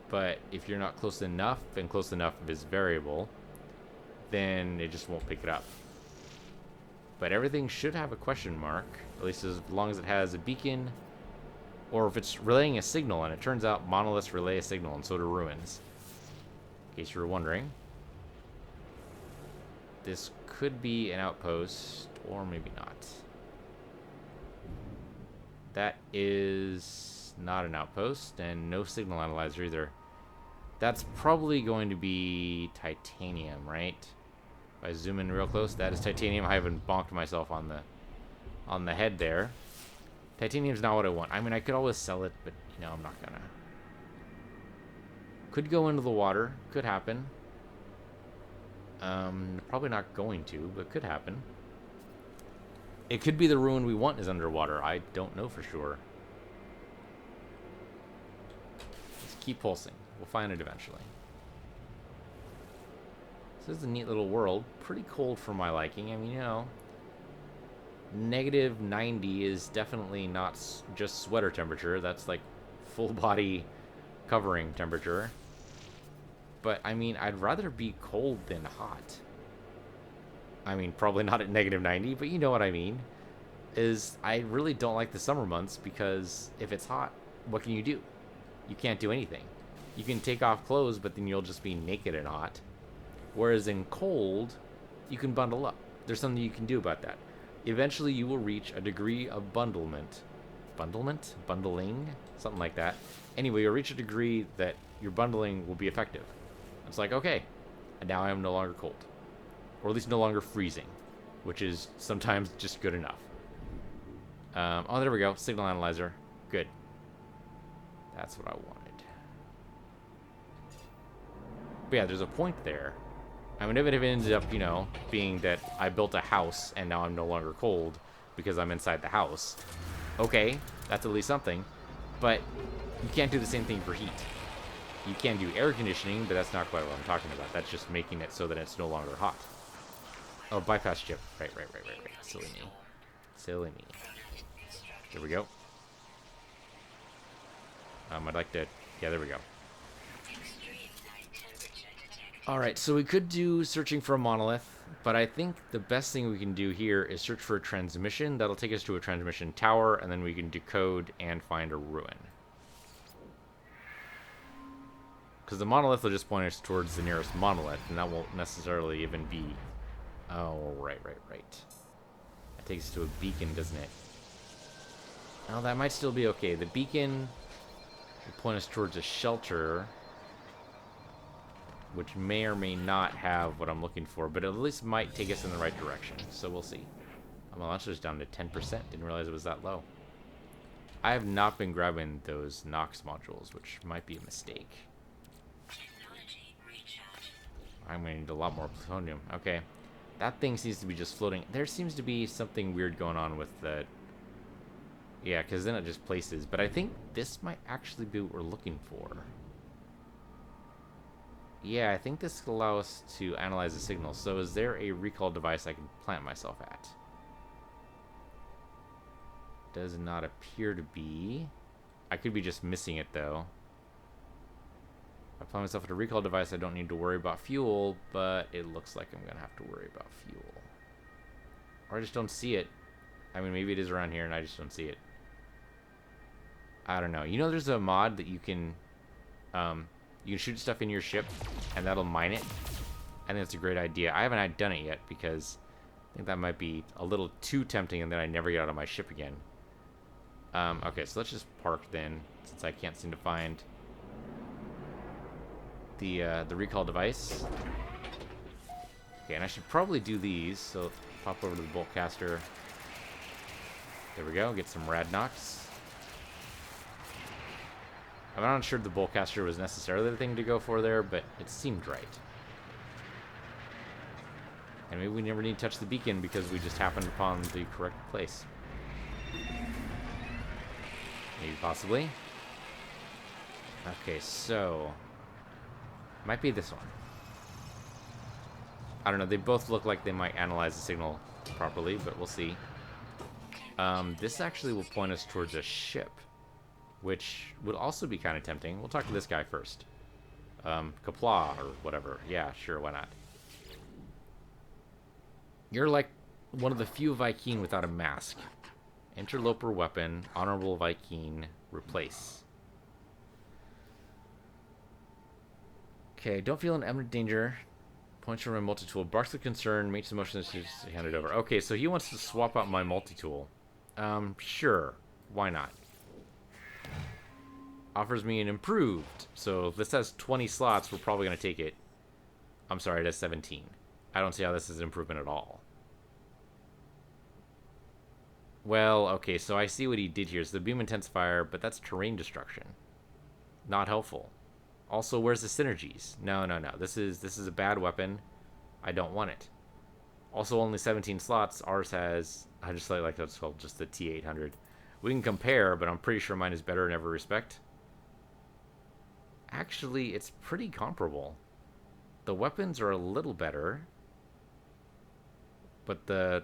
but if you're not close enough, and close enough is variable, then it just won't pick it up. But everything should have a question mark, at least as long as it has a beacon, or if it's relaying a signal, and it turns out monoliths relay a signal, and so do ruins. In case you were wondering. This could be an outpost, or maybe not. That is not an outpost, and no signal analyzer either. That's probably going to be titanium, right? If I zoom in real close, that is titanium. I haven't bonked myself on the head there. Titanium's not what I want. I mean, I could always sell it, but you know, I'm not gonna. Could go into the water. Could happen. Probably not going to, but could happen. It could be the ruin we want is underwater. I don't know for sure. Let's keep pulsing. We'll find it eventually. This is a neat little world. Pretty cold for my liking. I mean, you know, negative 90 is definitely not just sweater temperature. That's like full body covering temperature. But, I mean, I'd rather be cold than hot. I mean, probably not at negative 90, but you know what I mean. I really don't like the summer months, because if it's hot, what can you do? You can't do anything. You can take off clothes, but then you'll just be naked and hot. Whereas in cold, you can bundle up. There's something you can do about that. Eventually, you will reach a degree of bundlement. Bundlement? Bundling? Something like that. Anyway, you'll reach a degree that your bundling will be effective. It's like, okay, and now I am no longer cold. Or at least no longer freezing, which is sometimes just good enough. Oh, there we go. Signal analyzer. Good. That's what I wanted. But yeah, there's a point there. I mean, if it ended up, you know, being that I built a house and now I'm no longer cold because I'm inside the house, okay, that's at least something. But you can't do the same thing for heat. You can do air conditioning, but that's not quite what I'm talking about. That's just making it so that it's no longer hot. Oh, bypass chip. Right. Silly me. Silly me. There we go. I'd like to... Yeah, there we go. Alright, so we could do searching for a monolith, but I think the best thing we can do here is search for a transmission. That'll take us to a transmission tower, and then we can decode and find a ruin. Because the monolith will just point us towards the nearest monolith, and that won't necessarily even be... Oh, right. That takes us to a beacon, doesn't it? Oh, that might still be okay. The beacon will point us towards a shelter, which may or may not have what I'm looking for, but at least might take us in the right direction, so we'll see. My launcher's down to 10%. Didn't realize it was that low. I have not been grabbing those Nox modules, which might be a mistake. I'm going to need a lot more plutonium. Okay. That thing seems to be just floating. There seems to be something weird going on with the... Yeah, because then it just places. But I think this might actually be what we're looking for. Yeah, I think this will allow us to analyze the signal. So is there a recall device I can plant myself at? Does not appear to be. I could be just missing it, though. If I plant myself at a recall device, I don't need to worry about fuel, but it looks like I'm going to have to worry about fuel. Or I just don't see it. I mean, maybe it is around here and I just don't see it. I don't know. You know, there's a mod that you can shoot stuff in your ship and that'll mine it. I think that's a great idea. I haven't done it yet because I think that might be a little too tempting and then I never get out of my ship again. Okay, so let's just park then, since I can't seem to find the recall device. Okay, and I should probably do these. So let's pop over to the bolt caster. There we go. Get some Radnox. I'm not sure the bolt caster was necessarily the thing to go for there, but it seemed right. And maybe we never need to touch the beacon because we just happened upon the correct place. Maybe possibly. Okay, so might be this one. I don't know. They both look like they might analyze the signal properly, but we'll see. This actually will point us towards a ship, which would also be kind of tempting. We'll talk to this guy first. Kapla or whatever. Yeah, sure, why not? You're like one of the few Vy'keen without a mask. Interloper weapon, honorable Vy'keen, replace. Okay, don't feel in imminent danger. Points from my multi-tool. Barks of concern, makes the motion to hand it over. Okay, so he wants to swap out my multi-tool. Sure. Why not? Offers me an improved. So if this has 20 slots, we're probably going to take it. I'm sorry, it has 17. I don't see how this is an improvement at all. Well, okay, so I see what he did here. It's the beam intensifier, but that's terrain destruction. Not helpful. Also, where's the synergies? No. This is a bad weapon. I don't want it. Also, only 17 slots. Ours has... I just like that's called just the T800. We can compare, but I'm pretty sure mine is better in every respect. Actually, it's pretty comparable. The weapons are a little better. But the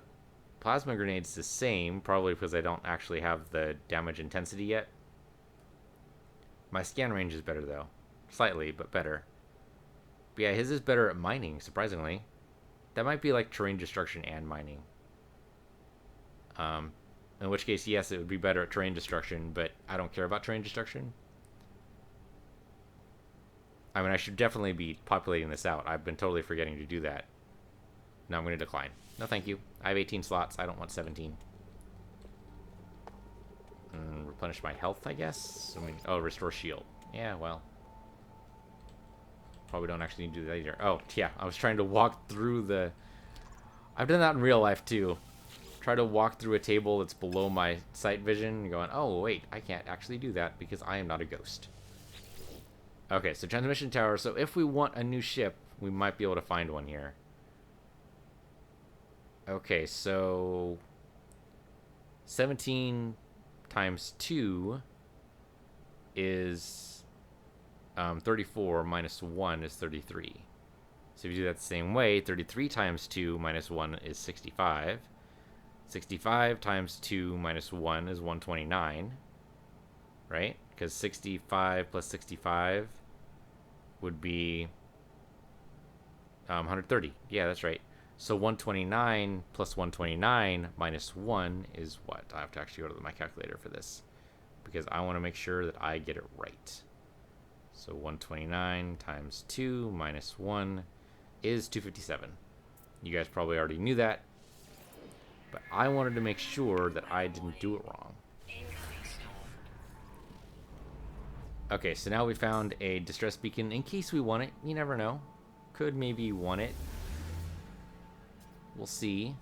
plasma grenade's the same, probably because I don't actually have the damage intensity yet. My scan range is better, though. Slightly, but better. But yeah, his is better at mining, surprisingly. That might be like terrain destruction and mining. In which case, yes, it would be better at terrain destruction, but I don't care about terrain destruction. I mean, I should definitely be populating this out. I've been totally forgetting to do that. No, I'm going to decline. No, thank you. I have 18 slots. I don't want 17. Replenish my health, I guess? I mean, oh, restore shield. Yeah, well. Probably don't actually need to do that either. Oh, yeah, I was trying to walk through the... I've done that in real life, too. Try to walk through a table that's below my sight vision and going, oh, wait, I can't actually do that because I am not a ghost. Okay, so transmission tower. So if we want a new ship, we might be able to find one here. Okay, so 17 times 2 is 34 minus 1 is 33. So if you do that the same way, 33 times 2 minus 1 is 65. 65 times 2 minus 1 is 129, right? Because 65 plus 65 would be 130. Yeah, that's right. So 129 plus 129 minus 1 is what? I have to actually go to my calculator for this because I want to make sure that I get it right. So 129 times 2 minus 1 is 257. You guys probably already knew that, but I wanted to make sure that I didn't do it wrong. Okay, so now we found a distress beacon in case we want it. You never know. Could maybe want it. We'll see.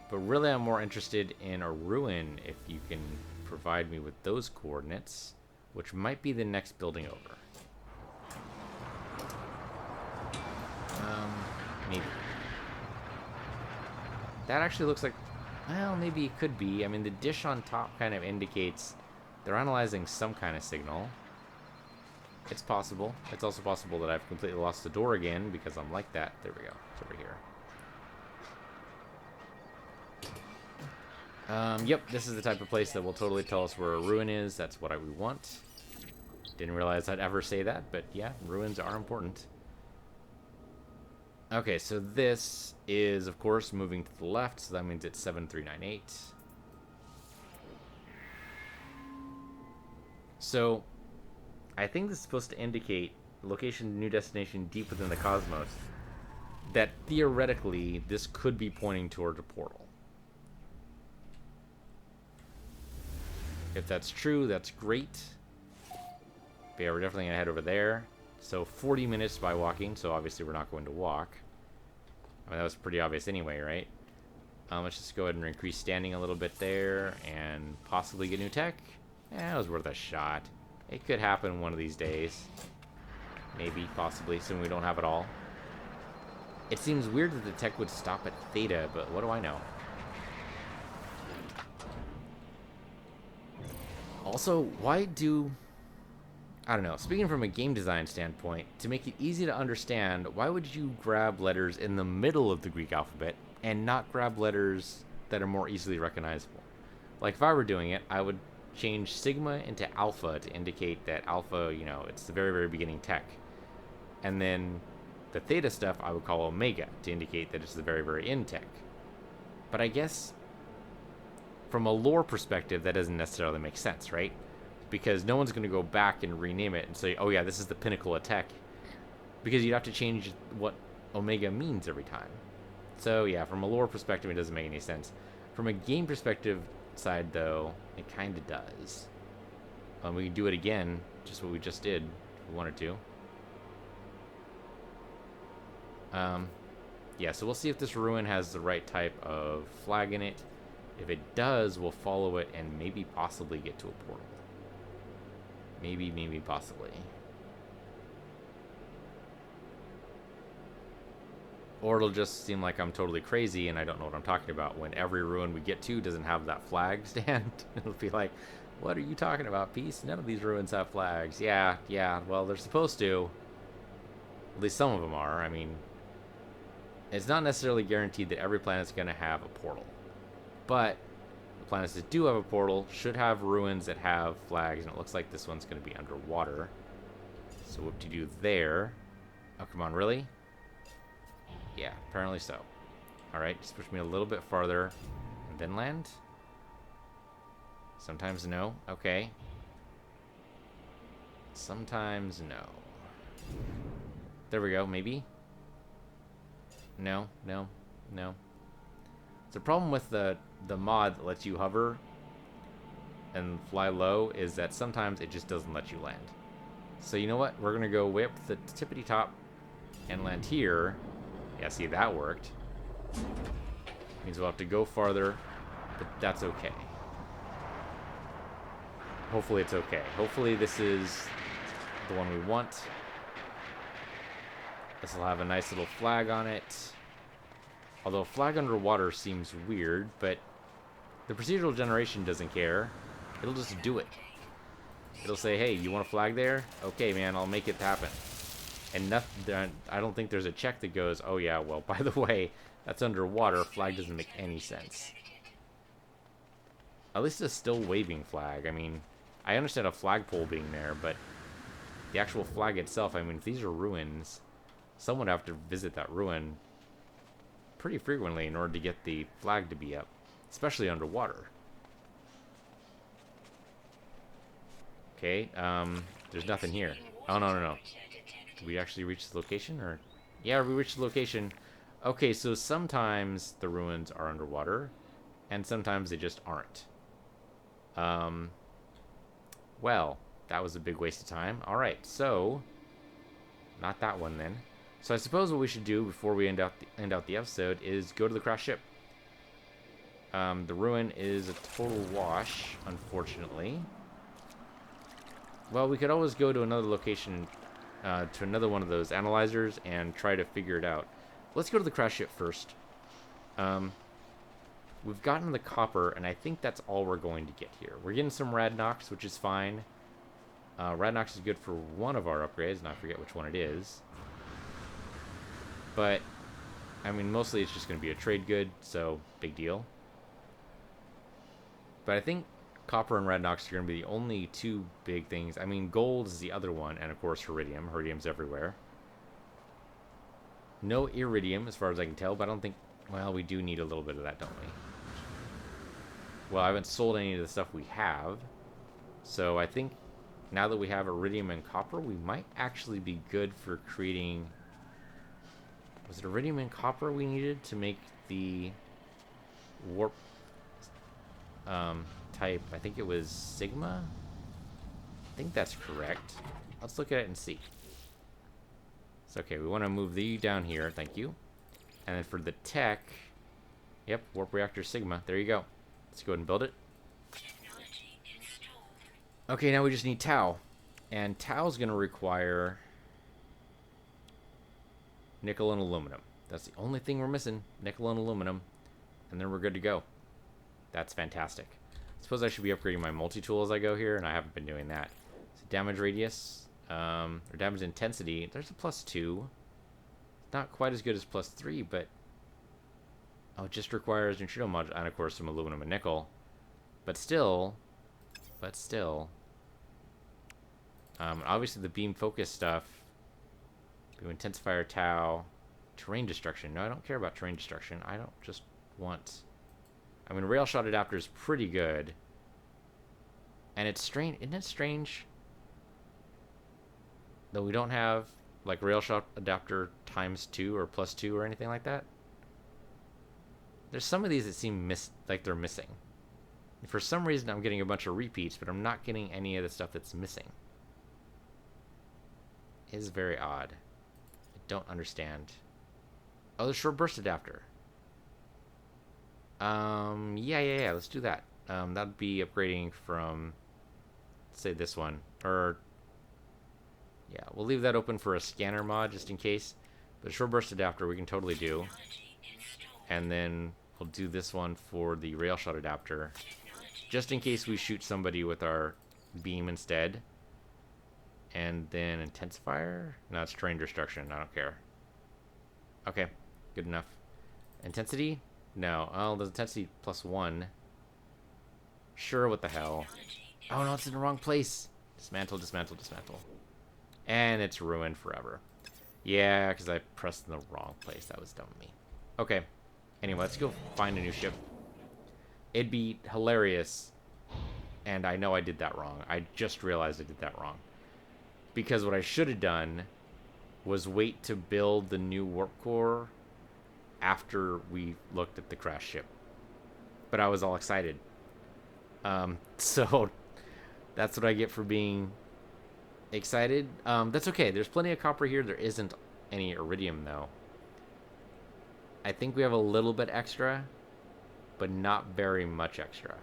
But really I'm more interested in a ruin if you can provide me with those coordinates, which might be the next building over. Maybe. That actually looks like, well, maybe it could be. I mean, the dish on top kind of indicates they're analyzing some kind of signal. It's possible. It's also possible that I've completely lost the door again because I'm like that. There we go. It's over here. Yep, this is the type of place that will totally tell us where a ruin is. That's what we want. Didn't realize I'd ever say that, but yeah, ruins are important. Okay, so this is, of course, moving to the left, so that means it's 7398. So, I think this is supposed to indicate location, new destination deep within the cosmos. That theoretically, this could be pointing toward a portal. If that's true, that's great. But yeah, we're definitely going to head over there. So 40 minutes by walking, so obviously we're not going to walk. I mean, that was pretty obvious anyway, right? Let's just go ahead and increase standing a little bit there and possibly get new tech. Yeah, it was worth a shot. It could happen one of these days. Maybe, possibly, assuming we don't have it all. It seems weird that the tech would stop at theta, but what do I know? Also, why do... I don't know, speaking from a game design standpoint, to make it easy to understand, why would you grab letters in the middle of the Greek alphabet and not grab letters that are more easily recognizable? Like, if I were doing it, I would change sigma into alpha to indicate that alpha, you know, it's the very, very beginning tech. And then the theta stuff I would call omega to indicate that it's the very, very end tech. But I guess from a lore perspective, that doesn't necessarily make sense, right? Because no one's going to go back and rename it and say, oh yeah, this is the pinnacle of tech. Because you'd have to change what omega means every time. So yeah, from a lore perspective, it doesn't make any sense. From a game perspective side, though, it kind of does. We can do it again, just what we just did, if we wanted to. Yeah, so we'll see if this ruin has the right type of flag in it. If it does, we'll follow it and maybe possibly get to a portal. Maybe, possibly. Or it'll just seem like I'm totally crazy and I don't know what I'm talking about when every ruin we get to doesn't have that flag stand. It'll be like, what are you talking about, Peace? None of these ruins have flags. Yeah, well, they're supposed to. At least some of them are. I mean, it's not necessarily guaranteed that every planet's going to have a portal. But the planets that do have a portal should have ruins that have flags, and it looks like this one's going to be underwater. So what to do there? Oh, come on, really? Yeah, apparently so. Alright, just push me a little bit farther, and then land? Sometimes no. Okay. Sometimes no. There we go, maybe? No. The problem with the mod that lets you hover and fly low is that sometimes it just doesn't let you land. So you know what? We're going to go way up to the tippity top and land here. Yeah, see, that worked. Means we'll have to go farther, but that's okay. Hopefully it's okay. Hopefully this is the one we want. This will have a nice little flag on it. Although a flag underwater seems weird, but the procedural generation doesn't care. It'll just do it. It'll say, hey, you want a flag there? Okay, man, I'll make it happen. And nothing, I don't think there's a check that goes, oh yeah, well, by the way, that's underwater. Flag doesn't make any sense. At least a still waving flag. I mean, I understand a flagpole being there, but the actual flag itself, I mean, if these are ruins, someone would have to visit that ruin pretty frequently in order to get the flag to be up, especially underwater. Okay, there's nothing here. Oh, no. Did we actually reach the location, or? Yeah, we reached the location. Okay, so sometimes the ruins are underwater, and sometimes they just aren't. Well, that was a big waste of time. Alright, so, not that one then. So I suppose what we should do before we end out the episode is go to the crashed ship. The ruin is a total wash, unfortunately. Well, we could always go to another location, to another one of those analyzers and try to figure it out. Let's go to the crashed ship first. We've gotten the copper, and I think that's all we're going to get here. We're getting some Radnox, which is fine. Radnox is good for one of our upgrades, and I forget which one it is. But, I mean, mostly it's just going to be a trade good, so big deal. But I think copper and Radnox are going to be the only two big things. I mean, gold is the other one, and of course Iridium. Iridium's everywhere. No Iridium, as far as I can tell, but I don't think... Well, we do need a little bit of that, don't we? Well, I haven't sold any of the stuff we have. So I think now that we have Iridium and copper, we might actually be good for creating... Was it Iridium and copper we needed to make the warp type? I think it was Sigma? I think that's correct. Let's look at it and see. It's okay, we want to move the down here, thank you. And then for the tech, yep, warp reactor Sigma, there you go. Let's go ahead and build it. Okay, now we just need Tau. And Tau's going to require nickel and aluminum. That's the only thing we're missing, nickel and aluminum. And then we're good to go. That's fantastic. I suppose I should be upgrading my multi-tool as I go here, and I haven't been doing that. So damage radius, or damage intensity, there's a +2. Not quite as good as +3, but... Oh, it just requires neutrino module, and of course some aluminum and nickel. But still... obviously the beam focus stuff. Beam intensifier, Tau, terrain destruction. No, I don't care about terrain destruction. I don't just want... I mean, rail shot adapter is pretty good. And it's strange, isn't it strange? Though we don't have, like, rail shot adapter ×2 or +2 or anything like that. There's some of these that seem like they're missing. For some reason, I'm getting a bunch of repeats, but I'm not getting any of the stuff that's missing. It is very odd. I don't understand. Oh, the short burst adapter. Yeah, let's do that. That'd be upgrading from, let's say this one. Or, yeah, we'll leave that open for a scanner mod just in case. But a short burst adapter we can totally do. And then we'll do this one for the rail shot adapter. Just in case we shoot somebody with our beam instead. And then intensifier? No, it's terrain destruction. I don't care. Okay, good enough. Intensity? No. Oh, there's intensity +1. Sure, what the hell. Oh no, it's in the wrong place. Dismantle, dismantle, dismantle. And it's ruined forever. Yeah, because I pressed in the wrong place. That was dumb of me. Okay. Anyway, let's go find a new ship. It'd be hilarious. And I know I did that wrong. I just realized I did that wrong. Because what I should have done was wait to build the new warp core after we looked at the crash ship. But I was all excited. So that's what I get for being excited. That's okay. There's plenty of copper here. There isn't any iridium, though. I think we have a little bit extra, but not very much extra.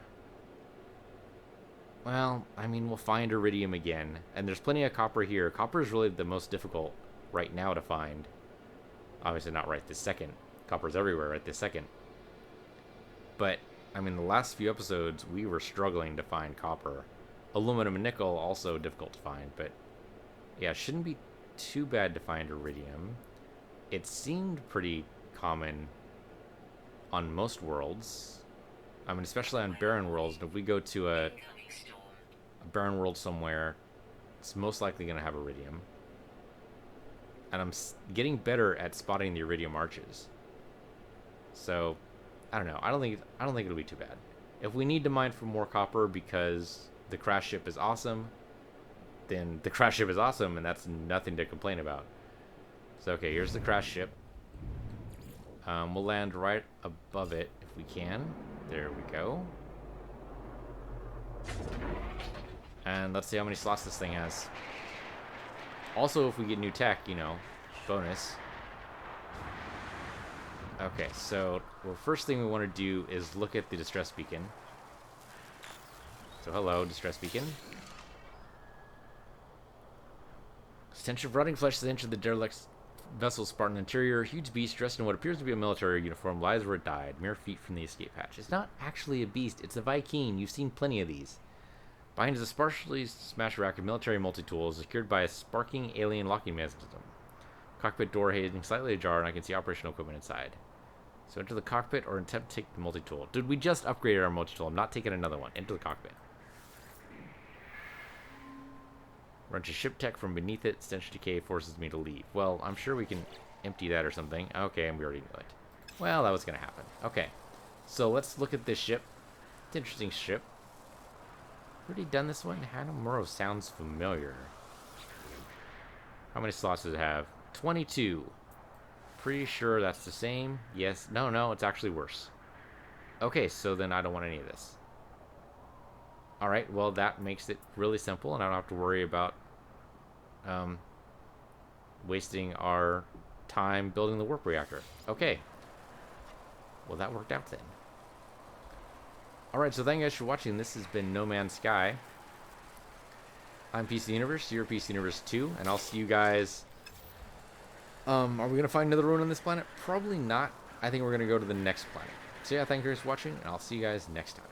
Well, I mean, we'll find iridium again. And there's plenty of copper here. Copper is really the most difficult right now to find. Obviously not right this second. Copper's everywhere right this second. But, I mean, the last few episodes, we were struggling to find copper. Aluminum and nickel, also difficult to find. But, yeah, it shouldn't be too bad to find iridium. It seemed pretty common on most worlds. I mean, especially on barren worlds. If we go to a barren world somewhere, it's most likely going to have iridium. And I'm getting better at spotting the iridium arches. So, I don't know. I don't think it'll be too bad. If we need to mine for more copper because the crash ship is awesome, then the crash ship is awesome, and that's nothing to complain about. So, okay, here's the crash ship. We'll land right above it if we can. There we go. And let's see how many slots this thing has. Also, if we get new tech, you know, bonus. Okay, so the first thing we want to do is look at the distress beacon. So hello, distress beacon. Stench of rotting flesh has entered the derelict vessel's Spartan interior. A huge beast dressed in what appears to be a military uniform lies where it died, mere feet from the escape hatch. It's not actually a beast, it's a Viking. You've seen plenty of these. Behind is a sparsely smashed rack of military multi-tools secured by a sparking alien locking mechanism. Cockpit door hanging slightly ajar, and I can see operational equipment inside. So enter the cockpit or attempt to take the multi-tool. Dude, we just upgraded our multi-tool. I'm not taking another one. Enter the cockpit. Wrench a ship tech from beneath it. Stench decay forces me to leave. Well, I'm sure we can empty that or something. Okay, and we already knew it. Well, that was going to happen. Okay, so let's look at this ship. It's an interesting ship. Already done this one? Hanamura sounds familiar. How many slots does it have? 22. Pretty sure that's the same. Yes. No, it's actually worse. Okay, so then I don't want any of this. Alright, well, that makes it really simple, and I don't have to worry about wasting our time building the warp reactor. Okay. Well, that worked out then. Alright, so thank you guys for watching. This has been No Man's Sky. I'm PC Universe, you're PC Universe 2, and I'll see you guys... are we going to find another ruin on this planet? Probably not. I think we're going to go to the next planet. So yeah, thank you guys for watching, and I'll see you guys next time.